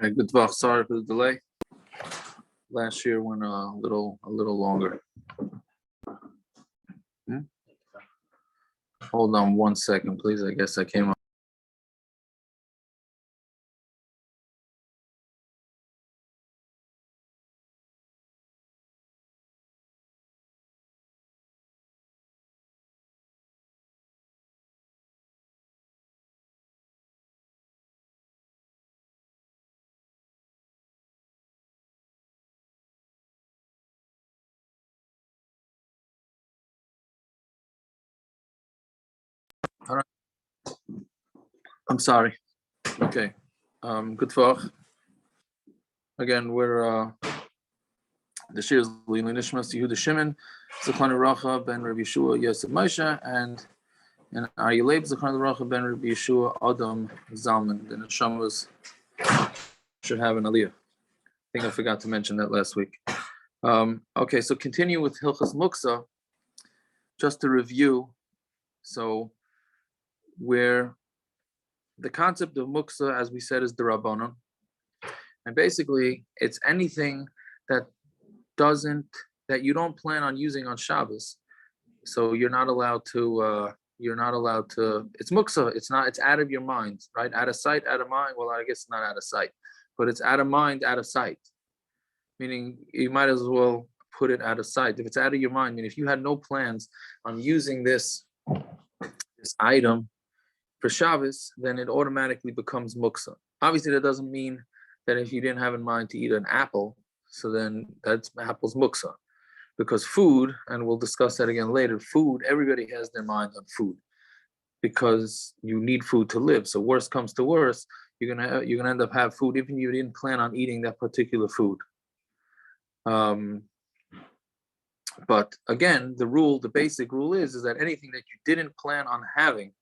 Good talk. Sorry for the delay. Last year went a little longer. Hold on 1 second, please. I guess I came up. All right. I'm sorry. Okay. Good talk. Again, we're the shir is Lili Nishmas Yehuda Shimon, Zechon Racha ben Rabbi Yeshua Yosef Moshe, and Ayileb Zechon Racha ben Rabbi Yeshua Adam Zalman. The neshamas should have an aliyah. I think I forgot to mention that last week. Okay, so continue with Hilchos Muktza. Just to review, so where the concept of Muktza, as we said, is the Rabbanon, and basically it's anything that you don't plan on using on Shabbos, so you're not allowed to. It's Muktza. It's out of your mind, right? Out of sight, out of mind. Well, I guess not out of sight, but it's out of mind, out of sight. Meaning you might as well put it out of sight. If it's out of your mind, I mean, if you had no plans on using this item for Shabbos, then it automatically becomes Muktza. Obviously, that doesn't mean that if you didn't have in mind to eat an apple, so then that's apple's Muktza. Because food, and we'll discuss that again later, food, everybody has their mind on food because you need food to live. So worst comes to worst, you're gonna end up have food even if you didn't plan on eating that particular food. But again, the basic rule is that anything that you didn't plan on having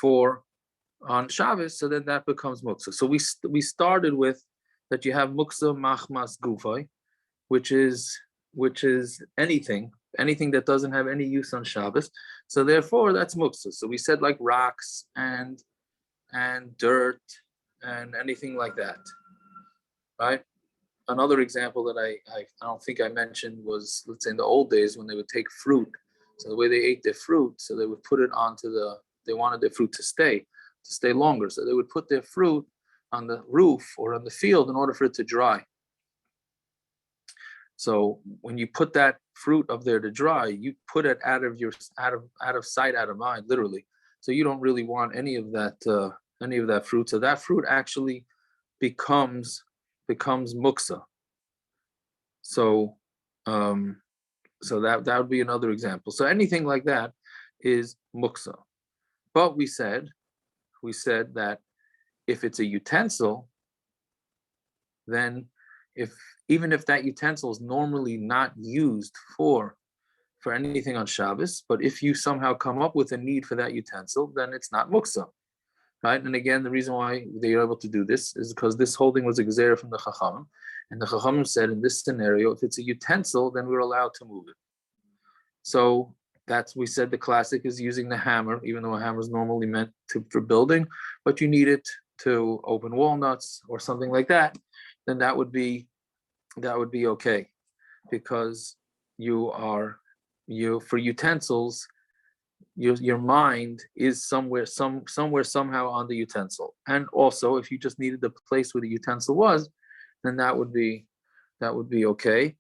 on Shabbos, so then that becomes Muktza. So we started with that you have Muktza machmas gufay, which is anything that doesn't have any use on Shabbos. So therefore, that's Muktza. So we said like rocks and dirt and anything like that, right? Another example that I don't think I mentioned was, let's say in the old days when they would take fruit. So the way they ate their fruit, so they would put it they wanted their fruit to stay longer. So they would put their fruit on the roof or on the field in order for it to dry. So when you put that fruit up there to dry, you put it out of sight, out of mind, literally. So you don't really want any of that fruit. So that fruit actually becomes Muktza. So that would be another example. So anything like that is Muktza. But we said that if it's a utensil, then even if that utensil is normally not used for anything on Shabbos, but if you somehow come up with a need for that utensil, then it's not Muktza, right? And again, the reason why they are able to do this is because this holding was a gzeira from the Chachamim, and the Chachamim said in this scenario, if it's a utensil, then we're allowed to move it. So we said the classic is using the hammer, even though a hammer is normally meant for building, but you need it to open walnuts or something like that, then that would be okay, because for utensils, your mind is somewhere somehow on the utensil. And also, if you just needed the place where the utensil was, then that would be okay,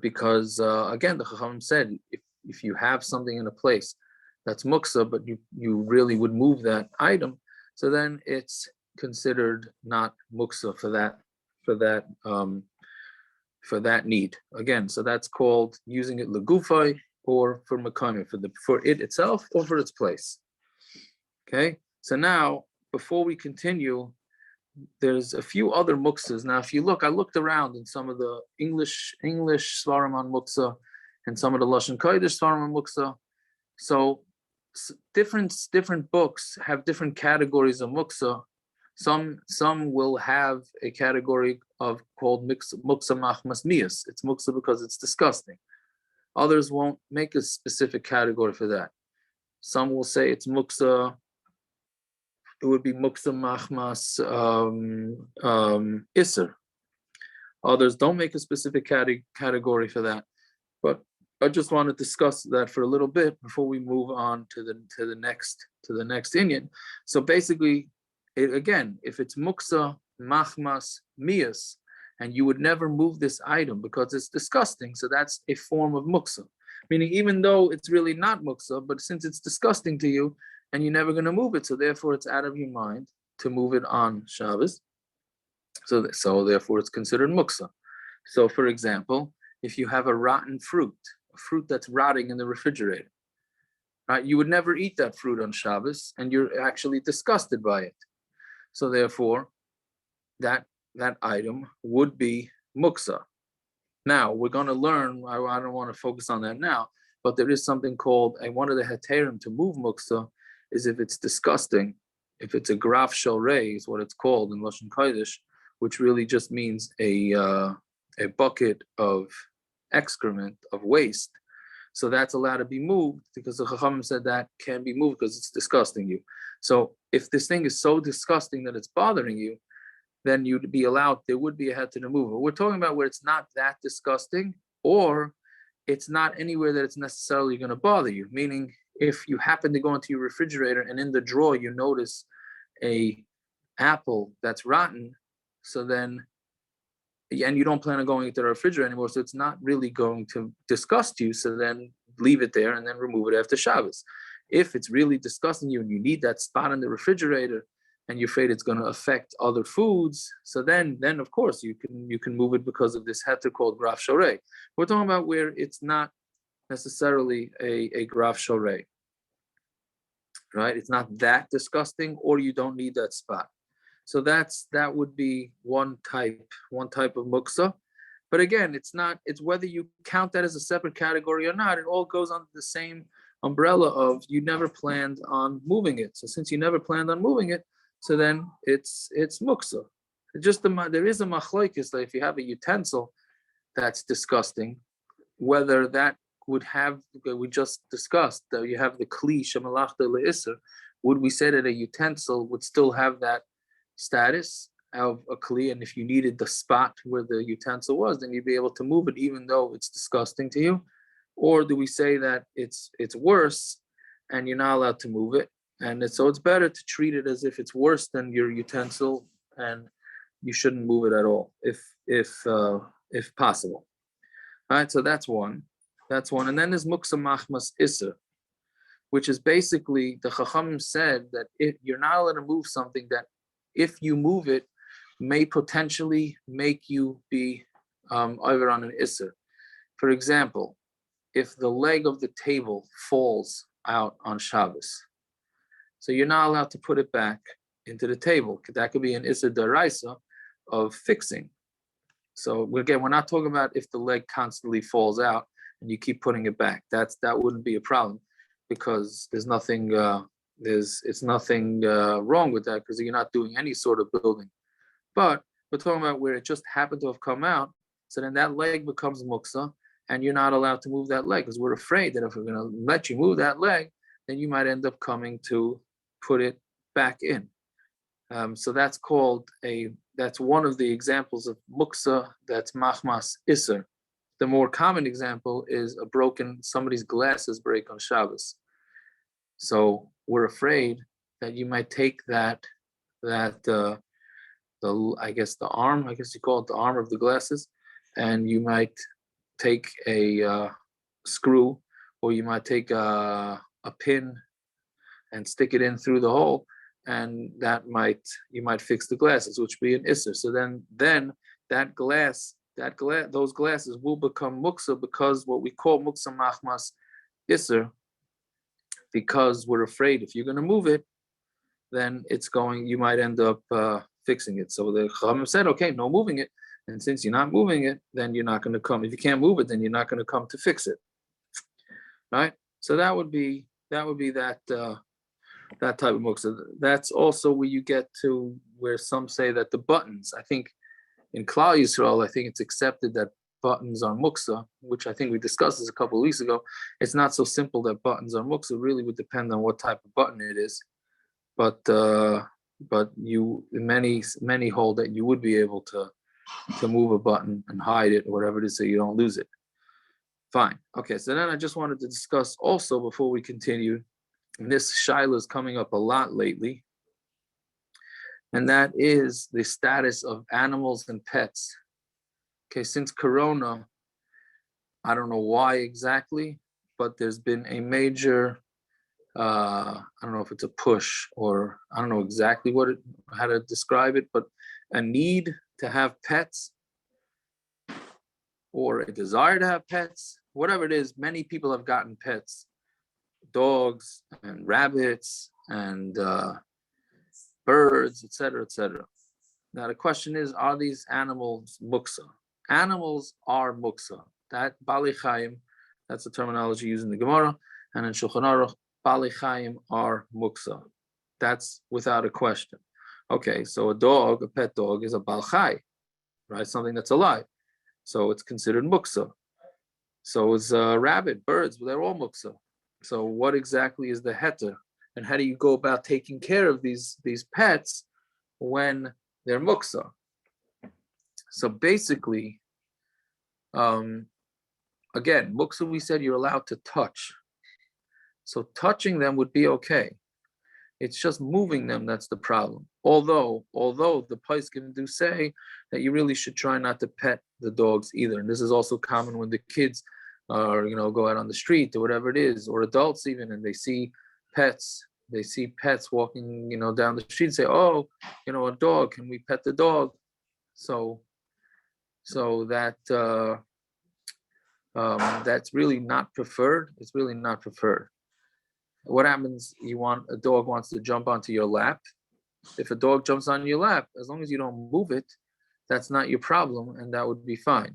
because again, the Chachamim said if you have something in a place that's Muktza, but you really would move that item, so then it's considered not Muktza for that need. Again, so that's called using it legufay or for makamim, for it itself or for its place. Okay, so now before we continue, there's a few other muktzas. Now, if you look, I looked around in some of the English svarim on Muktza and some of the Lashon Kodesh svarim on Muktza. So different books have different categories of Muktza. Some will have a category called Muktza machmas mias. It's Muktza because it's disgusting. Others won't make a specific category for that. Some will say it's Muktza it would be Muktza Machmas Isser. Others don't make a specific category for that, but I just want to discuss that for a little bit before we move on to the next Indian. So basically, again, if it's Muktza Machmas Mias, and you would never move this item because it's disgusting, so that's a form of Muktza. Meaning, even though it's really not Muktza, but since it's disgusting to you, and you're never going to move it, so therefore it's out of your mind to move it on Shabbos. So therefore it's considered Muktza. So for example, if you have a rotten fruit, a fruit that's rotting in the refrigerator, right? You would never eat that fruit on Shabbos, and you're actually disgusted by it. So therefore, that item would be Muktza. Now we're going to learn. I don't want to focus on that now, but there is something called one of the heterim to move Muktza is if it's disgusting, if it's a graf shalrei is what it's called in Lashon Kodesh, which really just means a bucket of excrement, of waste. So that's allowed to be moved because the Chachamim said that can be moved because it's disgusting you. So if this thing is so disgusting that it's bothering you, then you'd be allowed, there would be a head to remove it. We're talking about where it's not that disgusting, or it's not anywhere that it's necessarily going to bother you. Meaning, if you happen to go into your refrigerator and in the drawer you notice a apple that's rotten, so then, and you don't plan on going into the refrigerator anymore, so it's not really going to disgust you, so then leave it there and then remove it after Shabbos. If it's really disgusting you and you need that spot in the refrigerator and you're afraid it's going to affect other foods, so then of course you can move it because of this heter called graf shalrei. We're talking about where it's not necessarily a graf shalrei, right? It's not that disgusting, or you don't need that spot. So that would be one type of muktza. But again, it's whether you count that as a separate category or not, it all goes under the same umbrella of you never planned on moving it. So since you never planned on moving it, so then it's muktza. There is a machlokes that if you have a utensil that's disgusting, whether that would have, we just discussed that you have the kli shemalachta leisser, would we say that a utensil would still have that status of a kli, and if you needed the spot where the utensil was, then you'd be able to move it even though it's disgusting to you? Or do we say that it's worse and you're not allowed to move it, and so it's better to treat it as if it's worse than your utensil and you shouldn't move it at all if possible? All right, so that's one, and then there's Muktza Machmas Isser, which is basically the Chachamim said that if you're not allowed to move something that if you move it may potentially make you be over on an Isser. For example, if the leg of the table falls out on Shabbos, so you're not allowed to put it back into the table. That could be an Isser Daraisa of fixing. So again, we're not talking about if the leg constantly falls out and you keep putting it back. That wouldn't be a problem because there's nothing wrong with that because you're not doing any sort of building. But we're talking about where it just happened to have come out, so then that leg becomes muktza, and you're not allowed to move that leg because we're afraid that if we're going to let you move that leg, then you might end up coming to put it back in. So that's one of the examples of muktza that's machmas isser. The more common example is somebody's glasses break on Shabbos. So we're afraid that you might take the arm, I guess you call it the arm of the glasses, and you might take a screw, or you might take a pin and stick it in through the hole, and you might fix the glasses, which would be an isser. So then those glasses will become muktza, because what we call muktza machmas isser, because we're afraid if you're going to move it, then you might end up fixing it. So the Chachamim said, okay, no moving it, and since you're not moving it, then you're not going to come. If you can't move it, then you're not going to come to fix it, right? So that would be that type of muktza. That's also where you get to where some say that the buttons, I think in Klal Yisrael, I think it's accepted that buttons are muktza, which I think we discussed this a couple of weeks ago. It's not so simple that buttons are muktza. It really would depend on what type of button it is. but many hold that you would be able to move a button and hide it or whatever it is so you don't lose it. Fine. Okay, so then I just wanted to discuss also before we continue, and this shaila is coming up a lot lately, and that is the status of animals and pets. Okay, since Corona, I don't know why exactly, but there's been a major, I don't know if it's a push or I don't know exactly how to describe it, but a need to have pets or a desire to have pets, whatever it is. Many people have gotten pets, dogs and rabbits and birds, etc., etc. Now the question is, are these animals muktza? Animals are muktza. That Bali Chaim, that's the terminology used in the Gemara, and in Shulchan Aruch, Bali Chaim are muktza. That's without a question. Okay, so a pet dog, is a Bal Chai, right? Something that's alive. So it's considered muktza. So is rabbit, birds, they're all muktza. So what exactly is the heter? And how do you go about taking care of these pets when they're muktza? So basically, again, muktza, we said you're allowed to touch. So touching them would be okay. It's just moving them that's the problem. Although the poskim do say that you really should try not to pet the dogs either. And this is also common when the kids are, go out on the street or whatever it is, or adults even, and they see pets walking, down the street and say, oh, a dog, can we pet the dog? So that that's really not preferred. It's really not preferred. What happens? A dog wants to jump onto your lap. If a dog jumps on your lap, as long as you don't move it, that's not your problem, and that would be fine.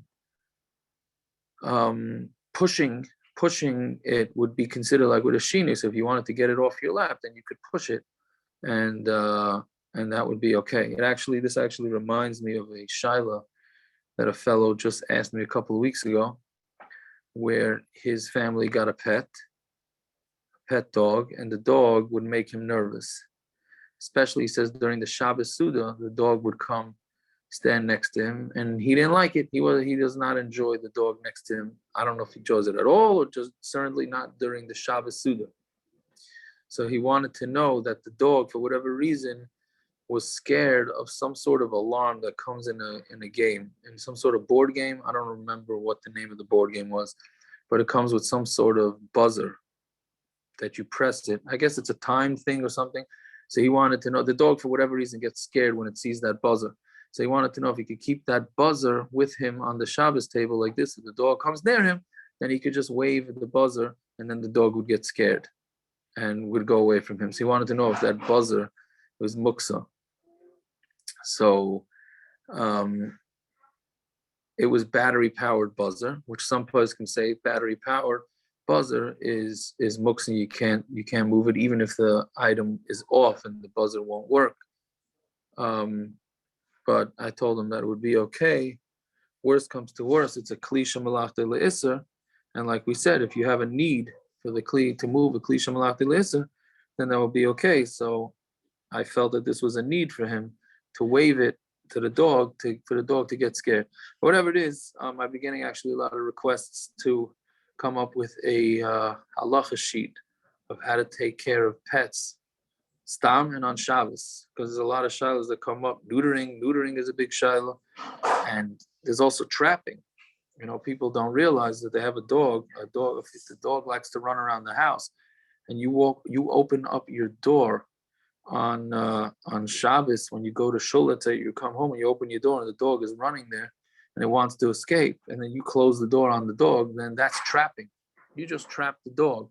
Pushing it would be considered like with a shini. So if you wanted to get it off your lap, then you could push it, and that would be okay. This actually reminds me of a shaila that a fellow just asked me a couple of weeks ago, where his family got a pet dog, and the dog would make him nervous. Especially, he says, during the Shabbos Suda, the dog would come stand next to him, and he didn't like it. He does not enjoy the dog next to him. I don't know if he enjoys it at all, or just certainly not during the Shabbos Suda. So he wanted to know that the dog, for whatever reason, was scared of some sort of alarm that comes in a game, in some sort of board game. I don't remember what the name of the board game was, but it comes with some sort of buzzer that you press it. I guess it's a time thing or something. So he wanted to know, the dog for whatever reason gets scared when it sees that buzzer. So he wanted to know if he could keep that buzzer with him on the Shabbos table like this. If the dog comes near him, then he could just wave the buzzer, and then the dog would get scared and would go away from him. So he wanted to know if that buzzer was muktza. So it was battery-powered buzzer, which some players can say battery-powered buzzer is muktza. You can't move it even if the item is off and the buzzer won't work. But I told him that it would be okay. Worst comes to worst, it's a kli shemalachta le'isser, and like we said, if you have a need for the kli to move, a kli shemalachta le'isser, then that will be okay. So I felt that this was a need for him to wave it to the dog, for the dog to get scared. But whatever it is, I'm getting actually a lot of requests to come up with a halacha sheet of how to take care of pets, stam and on Shabbos, because there's a lot of shilas that come up. Neutering is a big shilah, and there's also trapping. People don't realize that they have a dog. If the dog likes to run around the house, and you open up your door on Shabbos when you go to shul. Let's say you come home and you open your door and the dog is running there and it wants to escape, and then you close the door on the dog, then that's trapping. You just trap the dog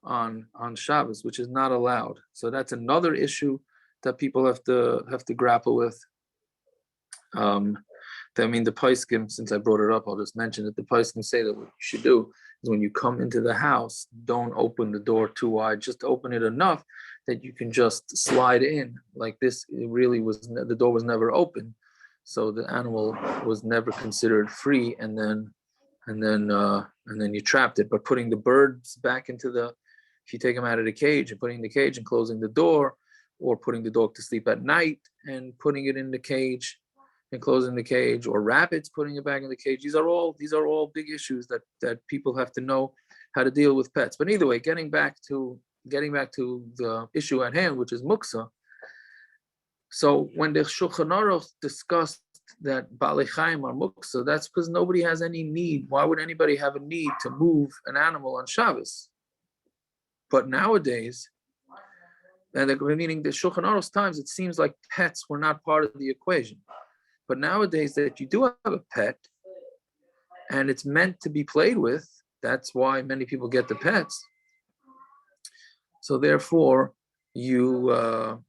on Shabbos, which is not allowed. So that's another issue that people have to grapple with. The poskim, since I brought it up, I'll just mention that the poskim say that what you should do is when you come into the house, don't open the door too wide. Just open it enough that you can just slide in like this. The door was never open, so the animal was never considered free, and then you trapped it. But putting the birds back into if you take them out of the cage and putting the cage and closing the door, or putting the dog to sleep at night and putting it in the cage and closing the cage, or rabbits putting it back in the cage. These are all big issues that people have to know how to deal with pets. But either way, getting back to the issue at hand, which is Muktza. So when the Shulchan Aruch discussed that Baalei Chaim are Muktza, that's because nobody has any need. Why would anybody have a need to move an animal on Shabbos? But nowadays, and meaning the Shulchan Aruch's times, it seems like pets were not part of the equation. But nowadays that you do have a pet and it's meant to be played with, that's why many people get the pets. So therefore, you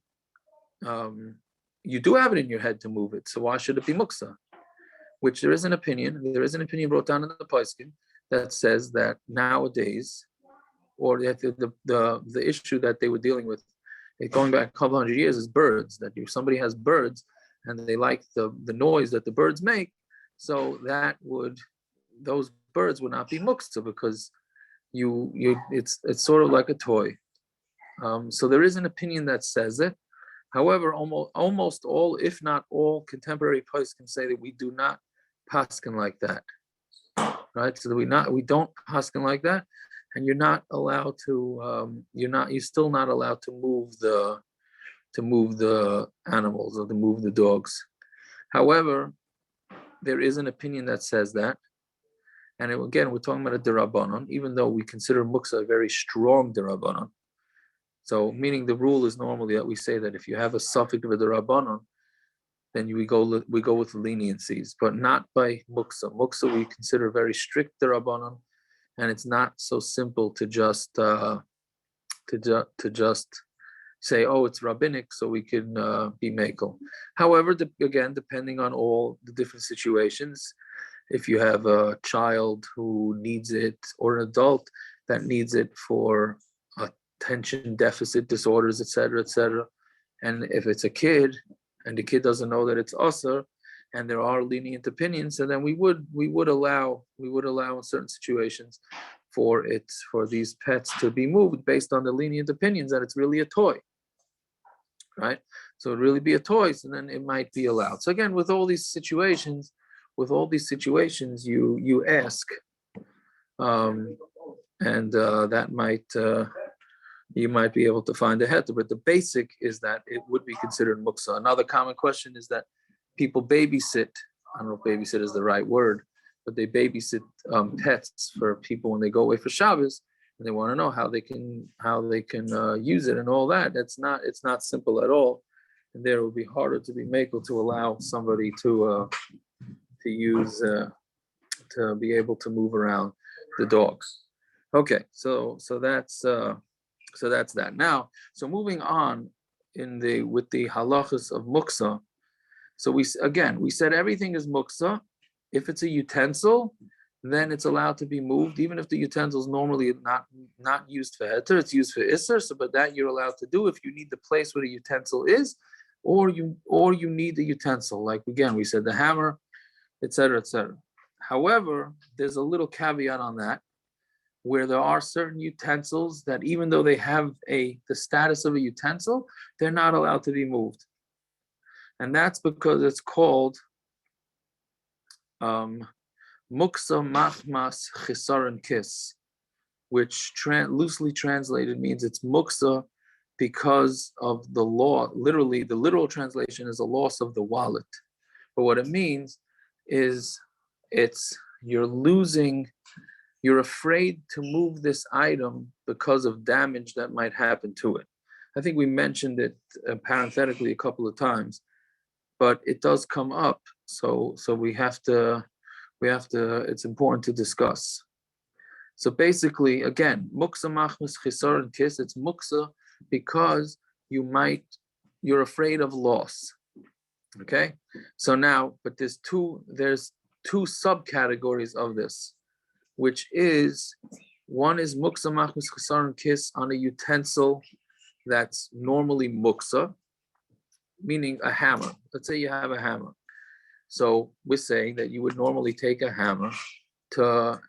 do have it in your head to move it. So why should it be Muktza? Which there is an opinion brought down in the Poskim that says that nowadays, or the issue that they were dealing with, going back a couple hundred years, is birds. That if somebody has birds and they like the noise that the birds make, so those birds would not be Muktza, because it's sort of like a toy. So there is an opinion that says it. However, almost all, if not all, contemporary posts can say that we do not paskin like that, right? So that we don't paskin like that, and you're not allowed to. You're still not allowed to move the animals or to move the dogs. However, there is an opinion that says that, and again, we're talking about a derabanan, even though we consider Muktza a very strong derabanan. So, meaning the rule is normally that we say that if you have a suffix of a derabanan, then we go with leniencies, but not by Muktza. Muktza we consider very strict derabanan, and it's not so simple to just say, oh, it's rabbinic, so we can be mekel. However, again, depending on all the different situations, if you have a child who needs it or an adult that needs it for attention deficit disorders, etc., and if it's a kid and the kid doesn't know that it's usher, and there are lenient opinions, and then we would allow in certain situations for these pets to be moved based on the lenient opinions that it's really a toy, right? So it'd really be a toy, so then it might be allowed. So again, with all these situations, you ask, and that might you might be able to find a heter, but the basic is that it would be considered Muktza. Another common question is that people babysit. I don't know if babysit is the right word, but they babysit pets for people when they go away for Shabbos, and they want to know how they can use it and all that. It's not simple at all, and there it would be harder to be makel to allow somebody to use to be able to move around the dogs. Okay, so that's that. Now, so moving on with the halachas of Muktza. So we said everything is Muktza. If it's a utensil, then it's allowed to be moved, even if the utensil is normally not used for heter, it's used for isser. So, but that you're allowed to do if you need the place where the utensil is, or you need the utensil. Like again, we said the hammer, etc., etc. However, there's a little caveat on that, where there are certain utensils that even though they have the status of a utensil, they're not allowed to be moved. And that's because it's called Muktza Machmas Chisaron Kis, which loosely translated means it's Muktza because of the law. Literally, the literal translation is a loss of the wallet. But what it means is you're afraid to move this item because of damage that might happen to it. I think we mentioned it parenthetically a couple of times, but it does come up. So we have to, it's important to discuss. So basically, again, Muktza Machmas Chisaron Kis, it's Muktza because you're afraid of loss. Okay? So now, but there's two subcategories of this, which is, one is Muktza Machmas Chisaron Kis on a utensil that's normally Muktza, meaning a hammer. Let's say you have a hammer. So we're saying that you would normally take a hammer to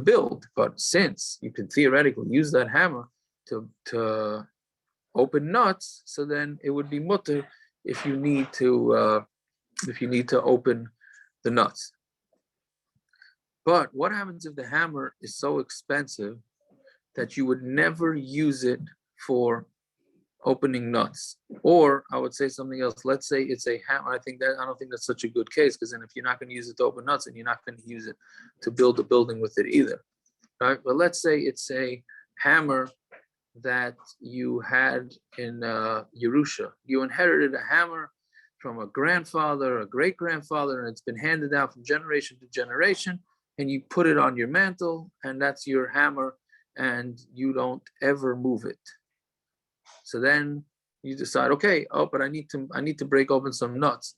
build, but since you can theoretically use that hammer to open nuts, so then it would be mutter if you need to open the nuts. But what happens if the hammer is so expensive that you would never use it for opening nuts? Or I would say something else. Let's say it's a hammer. I don't think that's such a good case, because then if you're not going to use it to open nuts, and you're not going to use it to build a building with it either, right? But let's say it's a hammer that you had in Yerusha. You inherited a hammer from a grandfather, a great grandfather, and it's been handed down from generation to generation, and you put it on your mantle, and that's your hammer, and you don't ever move it. So then you decide, okay, but I need to break open some nuts,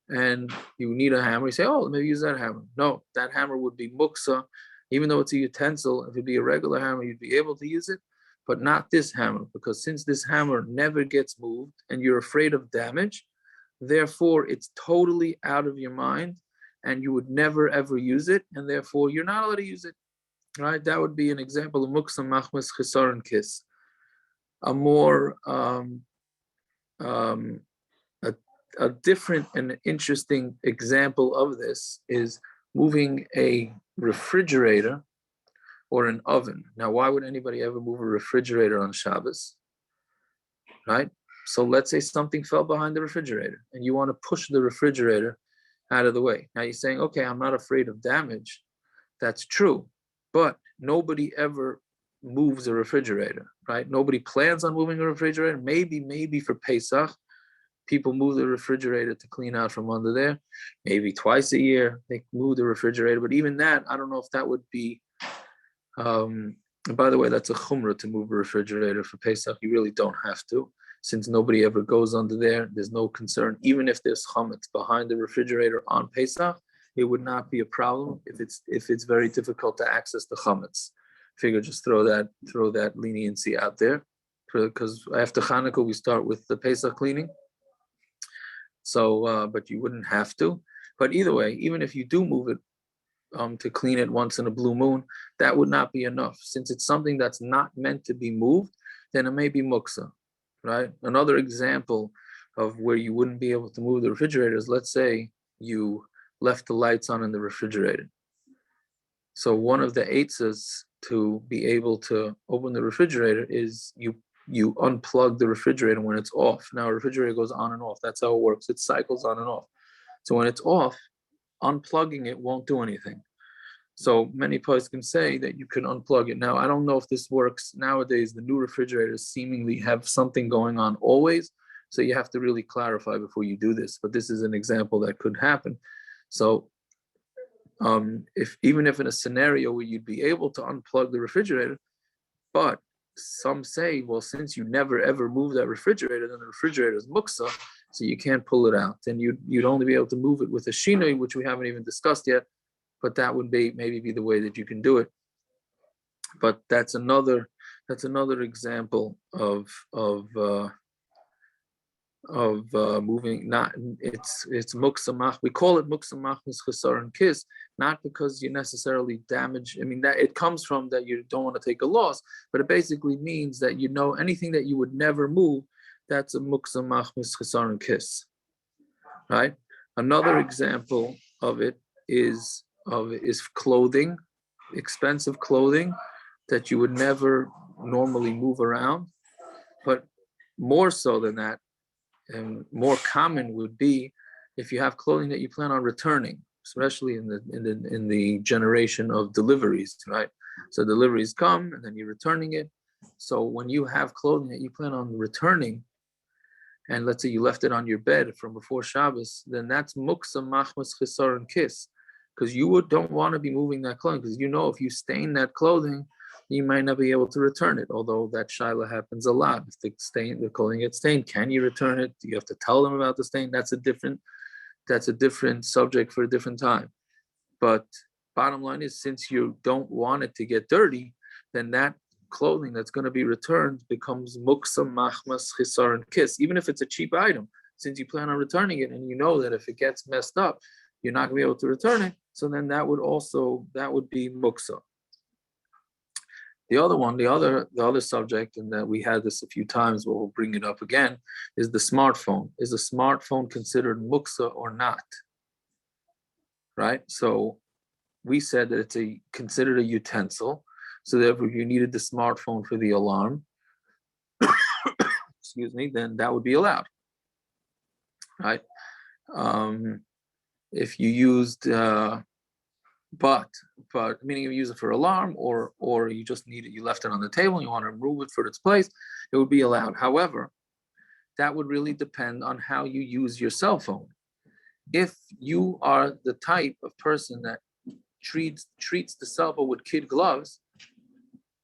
and you need a hammer. You say, oh, maybe use that hammer. No, that hammer would be muktza, even though it's a utensil. If it'd be a regular hammer, you'd be able to use it, but not this hammer, because since this hammer never gets moved and you're afraid of damage, therefore it's totally out of your mind, and you would never ever use it, and therefore you're not allowed to use it. Right? That would be an example of Muktza Machmas Chesaron Kis. A more a different and interesting example of this is moving a refrigerator or an oven. Now, why would anybody ever move a refrigerator on Shabbos? Right? So let's say something fell behind the refrigerator and you want to push the refrigerator out of the way. Now you're saying, okay, I'm not afraid of damage. That's true, but nobody ever moves a refrigerator, right? Nobody plans on moving a refrigerator. Maybe for Pesach, people move the refrigerator to clean out from under there. Maybe twice a year they move the refrigerator, but even that, I don't know if that would be. And by the way, that's a chumrah to move a refrigerator for Pesach. You really don't have to, since nobody ever goes under there. There's no concern. Even if there's chametz behind the refrigerator on Pesach, it would not be a problem if it's very difficult to access the chametz. Figure just throw that leniency out there, because after Hanukkah we start with the Pesach cleaning. So, but you wouldn't have to. But either way, even if you do move it to clean it once in a blue moon, that would not be enough. Since it's something that's not meant to be moved, then it may be muktza, right? Another example of where you wouldn't be able to move the refrigerator is, let's say you left the lights on in the refrigerator. So one of the eitzes to be able to open the refrigerator is you unplug the refrigerator when it's off. Now a refrigerator goes on and off. That's how it works. It cycles on and off. So when it's off, unplugging it won't do anything. So many posts can say that you can unplug it. Now, I don't know if this works nowadays. The new refrigerators seemingly have something going on always. So you have to really clarify before you do this. But this is an example that could happen. So even if in a scenario where you'd be able to unplug the refrigerator, but some say, well, since you never ever move that refrigerator, then the refrigerator is muktza, so you can't pull it out. And you'd only be able to move it with a shinoi, which we haven't even discussed yet, but that would maybe be the way that you can do it. But that's another example of moving. Not it's muktza mach. We call it muktza machmas chesaron kis, not because you necessarily damage. I mean, that it comes from that you don't want to take a loss, but it basically means that anything that you would never move, that's a muktza machmas chesaron kis, right? Another example of it is clothing, expensive clothing that you would never normally move around, but more so than that, and more common would be if you have clothing that you plan on returning, especially in the generation of deliveries, right? So deliveries come and then you're returning it. So when you have clothing that you plan on returning, and let's say you left it on your bed from before Shabbos, then that's muktza machmas chesaron kis, because you don't want to be moving that clothing, because if you stain that clothing, you might not be able to return it, although that shaila happens a lot. If the clothing gets stained, can you return it? Do you have to tell them about the stain? That's a different subject for a different time. But bottom line is, since you don't want it to get dirty, then that clothing that's going to be returned becomes muktza machmas chesaron kis, even if it's a cheap item. Since you plan on returning it, and you know that if it gets messed up, you're not going to be able to return it, so then that would be muktza. The other subject, and that we had this a few times, but we'll bring it up again, is the smartphone. Is the smartphone considered muksa or not? Right? So we said that it's considered a utensil. So therefore, if you needed the smartphone for the alarm, excuse me, then that would be allowed. Right? If you used but meaning you use it for alarm, or you just need it, you left it on the table and you want to remove it from its place, it would be allowed. However, that would really depend on how you use your cell phone. If you are the type of person that treats the cell phone with kid gloves,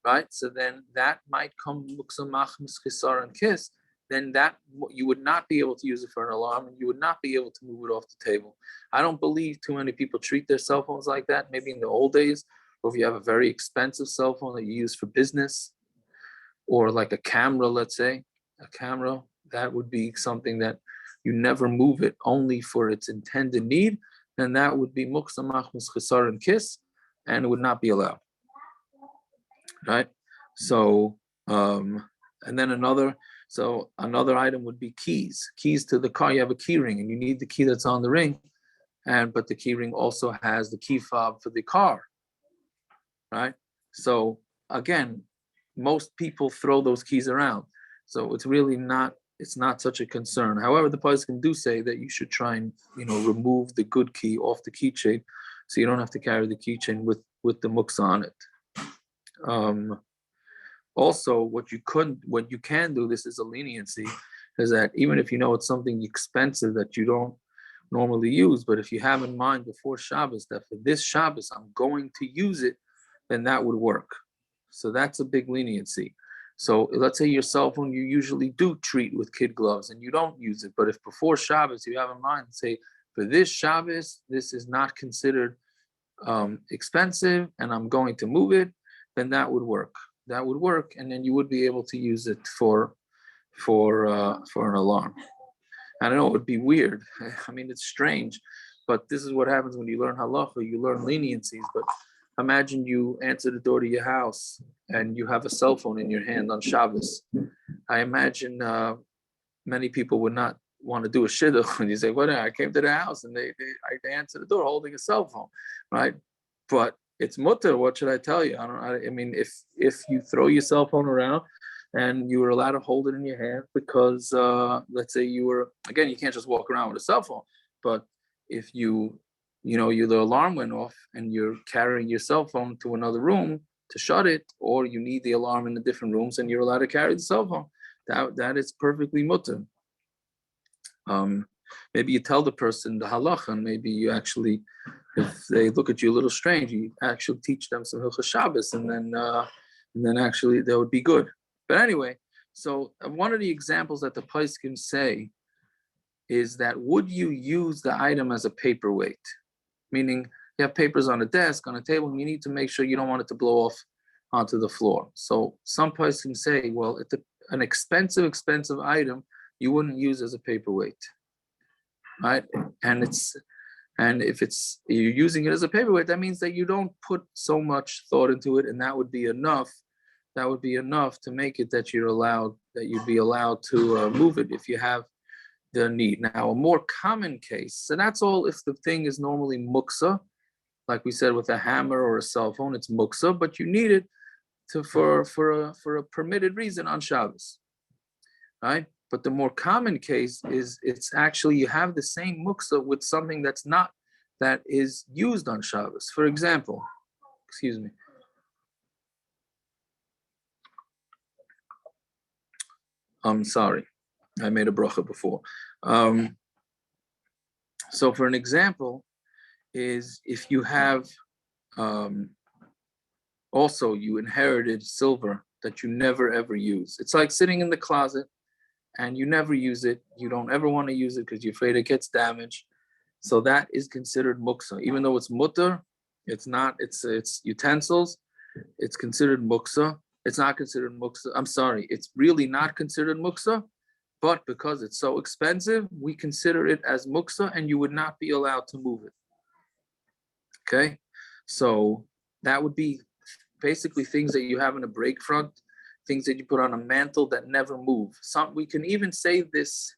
right? So then that might come Muktza machmas chisar and kiss. Then that you would not be able to use it for an alarm, and you would not be able to move it off the table. I don't believe too many people treat their cell phones like that. Maybe in the old days, or if you have a very expensive cell phone that you use for business, or like a camera, let's say, a camera, that would be something that you never move it only for its intended need, then that would be Muktza machmas chisar and kiss, and it would not be allowed. Right? So, and then another item would be keys to the car. You have a key ring and you need the key that's on the ring, but the key ring also has the key fob for the car, right? So again, most people throw those keys around, so it's not such a concern. However, the poskim do say that you should try and remove the good key off the keychain, so you don't have to carry the keychain with the muktza on it. Also, what you can do, this is a leniency, is that even if you know it's something expensive that you don't normally use, but if you have in mind before Shabbos that for this Shabbos I'm going to use it, then that would work. So that's a big leniency. So let's say your cell phone you usually do treat with kid gloves and you don't use it, but if before Shabbos you have in mind, say for this Shabbos this is not considered expensive and I'm going to move it, then that would work. And then you would be able to use it for an alarm. I don't know, it would be weird. I mean, it's strange, but this is what happens when you learn halacha. You learn leniencies. But imagine you answer the door to your house and you have a cell phone in your hand on Shabbos. I imagine many people would not want to do a shidduch when you say, "Well, I came to the house and they answer the door holding a cell phone," right? But it's mutter. What should I tell you? I mean, if you throw your cell phone around and you were allowed to hold it in your hand because let's say you can't just walk around with a cell phone. But if the alarm went off and you're carrying your cell phone to another room to shut it, or you need the alarm in the different rooms and you're allowed to carry the cell phone, that is perfectly mutter. Maybe you tell the person the halacha, and maybe you actually, if they look at you a little strange, you actually teach them some Hilchos Shabbos, and then actually that would be good. But anyway, so one of the examples that the poskim say is that would you use the item as a paperweight? Meaning you have papers on a desk, on a table, and you need to make sure you don't want it to blow off onto the floor. So some poskim say, well, it's an expensive item you wouldn't use as a paperweight, right? And if you're using it as a paperweight, that means that you don't put so much thought into it, and that would be enough. That would be enough to make it that you'd be allowed to move it if you have the need. Now, a more common case, so that's all if the thing is normally muktza, like we said with a hammer or a cell phone, it's muktza, but you need it for a permitted reason on Shabbos, right? But the more common case is it's actually you have the same muktza with something that is used on Shabbos. For example, excuse me. I'm sorry, I made a bracha before. So for an example is if you have also you inherited silver that you never ever use. It's like sitting in the closet and you never use it. You don't ever want to use it because you're afraid it gets damaged. So that is considered muktza. Even though it's mutter, it's not, it's utensils, it's considered muktza. It's not considered muktza. I'm sorry, it's really not considered muktza, but because it's so expensive, we consider it as muktza and you would not be allowed to move it. Okay? So that would be basically things that you have in a break front, things that you put on a mantle that never move. We can even say this,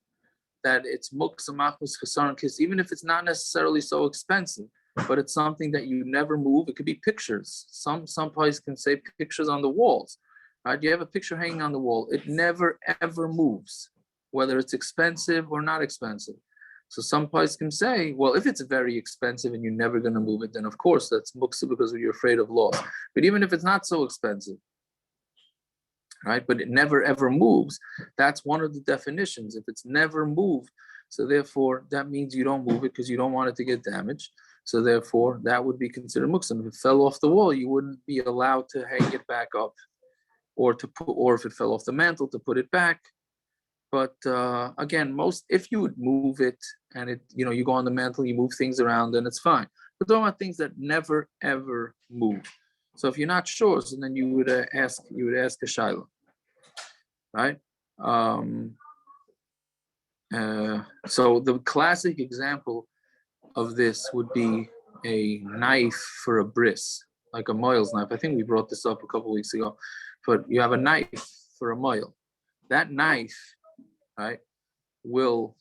that it's Muktza machmas chesaron kis, even if it's not necessarily so expensive, but it's something that you never move. It could be pictures. Some places can say pictures on the walls, right? You have a picture hanging on the wall. It never ever moves, whether it's expensive or not expensive. So some places can say, well, if it's very expensive and you're never going to move it, then of course that's Muktza because you're afraid of loss. But even if it's not so expensive, right? But it never ever moves. That's one of the definitions. If it's never moved, so therefore that means you don't move it because you don't want it to get damaged. So therefore that would be considered Muktza. If it fell off the wall, you wouldn't be allowed to hang it back up, or if it fell off the mantle, to put it back. But again, if you would move it and it, you go on the mantle, you move things around, then it's fine. But there are things that never ever move. So if you're not sure, so then you would ask a shaila, right? So the classic example of this would be a knife for a bris, like a moil's knife. I think we brought this up a couple of weeks ago, but you have a knife for a moil. That knife, right, will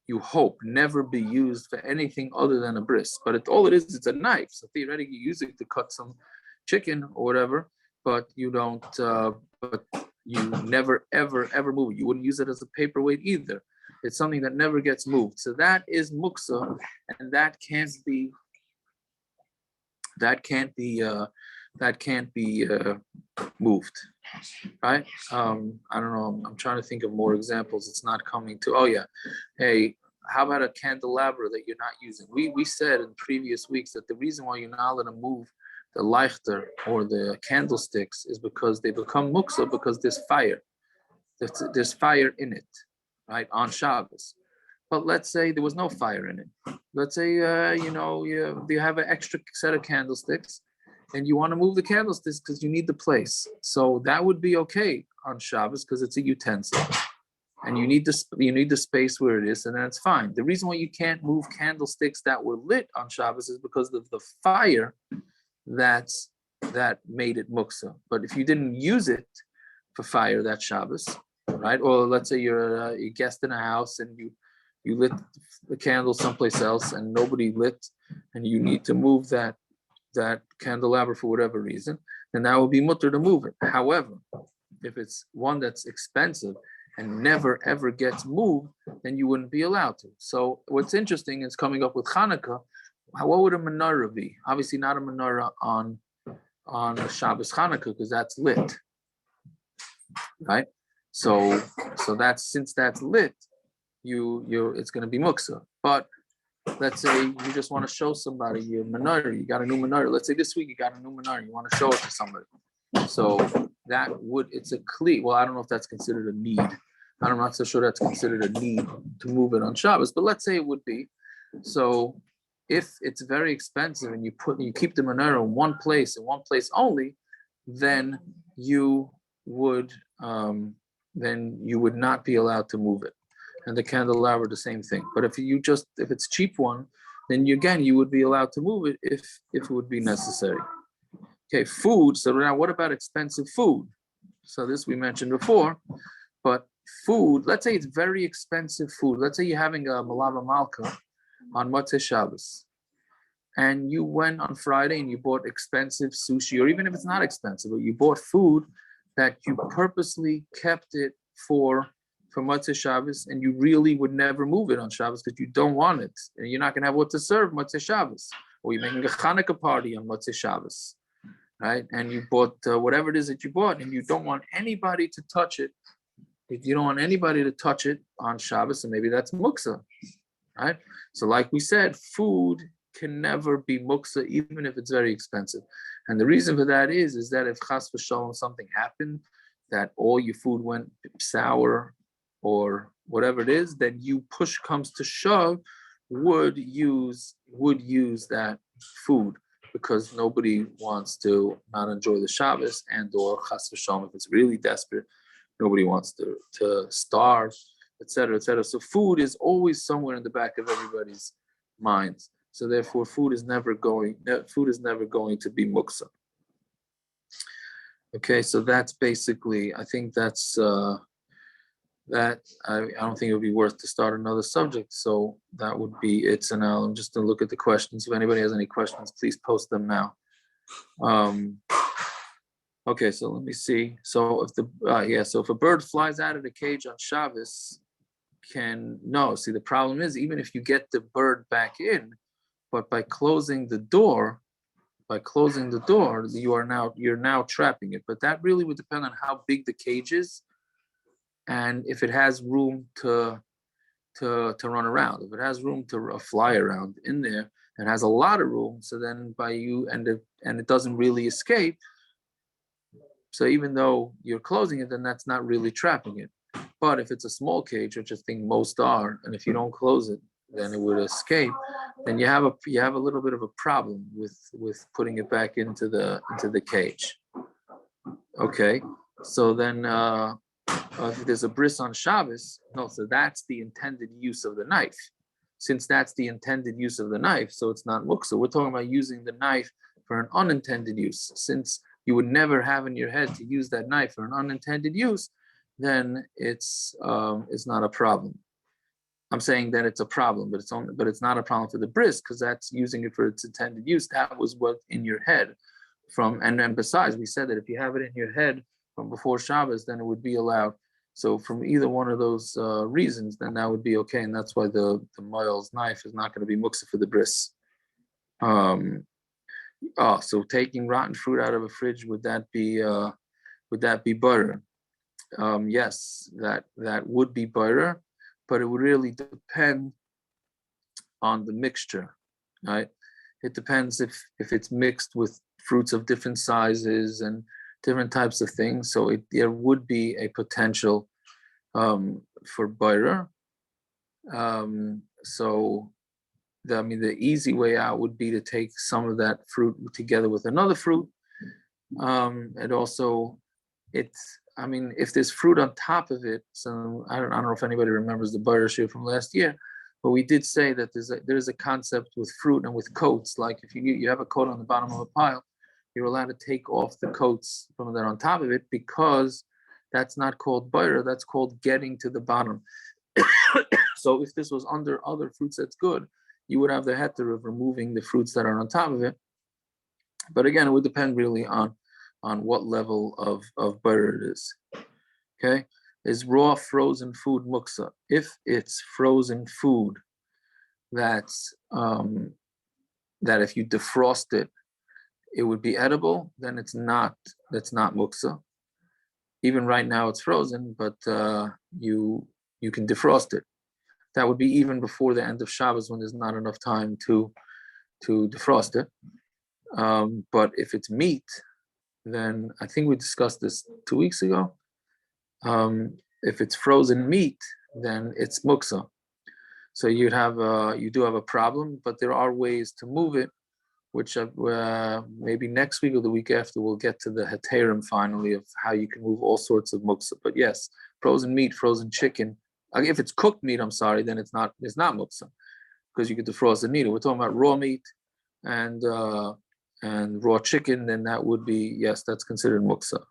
you hope never be used for anything other than a bris. But all it is, it's a knife. So theoretically, you use it to cut some chicken or whatever, but you don't. But you never ever ever move it. You wouldn't use it as a paperweight either. It's something that never gets moved. So that is Muktza, and that can't be moved, right? I don't know. I'm trying to think of more examples. It's not coming to. Oh yeah, hey, how about a candelabra that you're not using? We said in previous weeks that the reason why you're not allowed to move the lichter or the candlesticks is because they become Muktza because there's fire. There's fire in it, right, on Shabbos. But let's say there was no fire in it. Let's say you have an extra set of candlesticks, and you want to move the candlesticks because you need the place. So that would be okay on Shabbos because it's a utensil, and you need the space where it is, and then it's fine. The reason why you can't move candlesticks that were lit on Shabbos is because of the fire that made it Muktza. But if you didn't use it for fire that Shabbos, right? Or let's say you're a guest in a house and you lit the candle someplace else and nobody lit, and you need to move that candelabra for whatever reason, then that would be mutter to move it. However, if it's one that's expensive and never ever gets moved, then you wouldn't be allowed to. So what's interesting is coming up with Hanukkah. What would a menorah be? Obviously not a menorah on Shabbos Hanukkah because that's lit, right? So since that's lit, it's going to be Muktza. But let's say you just want to show somebody your menorah. You got a new menorah. Let's say this week you got a new menorah. You want to show it to somebody. So it's a kli. Well, I don't know if that's considered a need. I'm not so sure that's considered a need to move it on Shabbos. But let's say it would be. So if it's very expensive and you keep the menorah in one place and one place only, then you would not be allowed to move it. And the candelabra, the same thing. But if it's cheap one, then you would be allowed to move it if it would be necessary. Okay, food. So now what about expensive food? So this we mentioned before, but food, let's say it's very expensive food. Let's say you're having a malava malka on Motzei Shabbos, and you went on Friday and you bought expensive sushi, or even if it's not expensive, but you bought food that you purposely kept it for Motzei Shabbos, and you really would never move it on Shabbos because you don't want it, and you're not going to have what to serve Motzei Shabbos, or you're making a Hanukkah party on Motzei Shabbos, right? And you bought whatever it is that you bought, and you don't want anybody to touch it. If you don't want anybody to touch it on Shabbos, and maybe that's Muktza, right? So like we said, food can never be Muktza, even if it's very expensive. And the reason for that is that if chas v'shalom something happened, that all your food went sour or whatever it is, then you push comes to shove would use that food because nobody wants to not enjoy the Shabbos, and or chas v'shalom if it's really desperate, nobody wants to starve, etc., etc. So food is always somewhere in the back of everybody's minds. So therefore, food is never going to be Muktza. Okay, so that's basically, I think that's that. I don't think it would be worth to start another subject. So that would be it. So now I'm just to look at the questions. If anybody has any questions, please post them now. Okay, so let me see. So so if a bird flies out of the cage on Shabbos, see, the problem is, even if you get the bird back in, but by closing the door, you're now trapping it. But that really would depend on how big the cage is and if it has room to run around. If it has room to fly around in there and has a lot of room, so then it doesn't really escape. So even though you're closing it, then that's not really trapping it. But if it's a small cage, which I think most are, and if you don't close it, then it would escape. Then you have a little bit of a problem with putting it back into the cage. Okay, so then if there's a bris on Shabbos, so that's the intended use of the knife. Since that's the intended use of the knife, so it's not muktza. We're talking about using the knife for an unintended use. Since you would never have in your head to use that knife for an unintended use, then it's not a problem. I'm saying that it's a problem, but it's not a problem for the bris because that's using it for its intended use. That was what in your head and besides, we said that if you have it in your head from before Shabbos, then it would be allowed. So from either one of those reasons, then that would be okay, and that's why the moil's knife is not going to be muktza for the bris. So taking rotten fruit out of a fridge, would that be butter? Yes, that would be butter, but it would really depend on the mixture, right? It depends if it's mixed with fruits of different sizes and different types of things. So there would be a potential for butter. The easy way out would be to take some of that fruit together with another fruit. And also, if there's fruit on top of it, so I don't know if anybody remembers the butter share from last year, but we did say that there's a concept with fruit and with coats. Like if you have a coat on the bottom of a pile, you're allowed to take off the coats from that on top of it because that's not called butter. That's called getting to the bottom. So if this was under other fruits, that's good. You would have the heter of removing the fruits that are on top of it. But again, it would depend really on what level of butter it is. Okay, is raw frozen food muktza? If it's frozen food, that's that if you defrost it, it would be edible. Then that's not muktza. Even right now it's frozen, but you can defrost it. That would be even before the end of Shabbos when there's not enough time to defrost it. But if it's meat, then I think we discussed this 2 weeks ago. If it's frozen meat, then it's muktza. So you do have a problem, but there are ways to move it, which maybe next week or the week after we'll get to the heterim finally of how you can move all sorts of muktza. But yes, frozen meat, frozen chicken. If it's cooked meat, I'm sorry, then it's not muktza because you could defrost and eat it. We're talking about raw meat and raw chicken, then that would be, yes, that's considered muktza.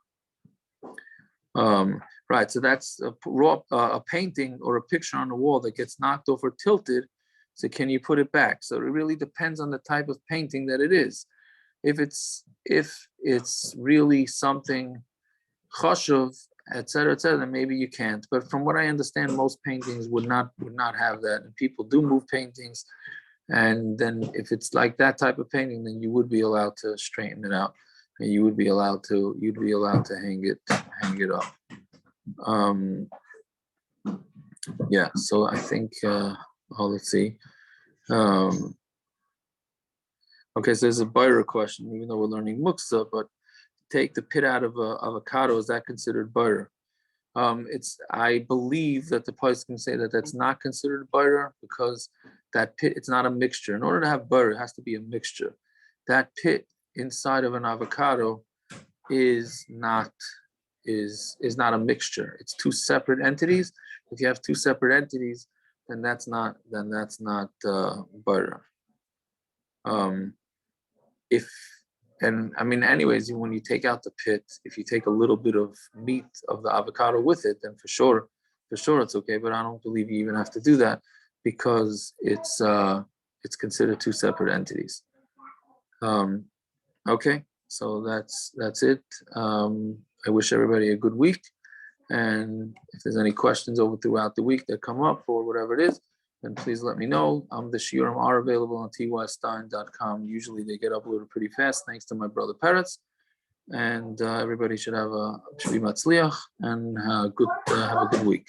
Right, so that's a painting or a picture on the wall that gets knocked off or tilted. So can you put it back? So it really depends on the type of painting that it is. If it's really something chashuv, etc., then maybe you can't. But from what I understand, most paintings would not have that. And people do move paintings, and then if it's like that type of painting, then you would be allowed to straighten it out, and you'd be allowed to hang it up. Yeah. So I think. Let's see. Okay, so there's a butter question, even though we're learning muktza, but take the pit out of avocado, is that considered butter? I believe that the place can say that that's not considered butter because that pit, it's not a mixture. In order to have butter, it has to be a mixture. That pit inside of an avocado is not a mixture. It's two separate entities. If you have two separate entities, then that's not butter. If And I mean, anyways, when you take out the pit, if you take a little bit of meat of the avocado with it, then for sure it's okay. But I don't believe you even have to do that because it's considered two separate entities. Okay, so that's it. I wish everybody a good week. And if there's any questions throughout the week that come up or whatever it is, then please let me know. The shiurim are available on tystein.com. Usually they get uploaded pretty fast, thanks to my brother Peretz. And everybody should be matzliach and have a good week.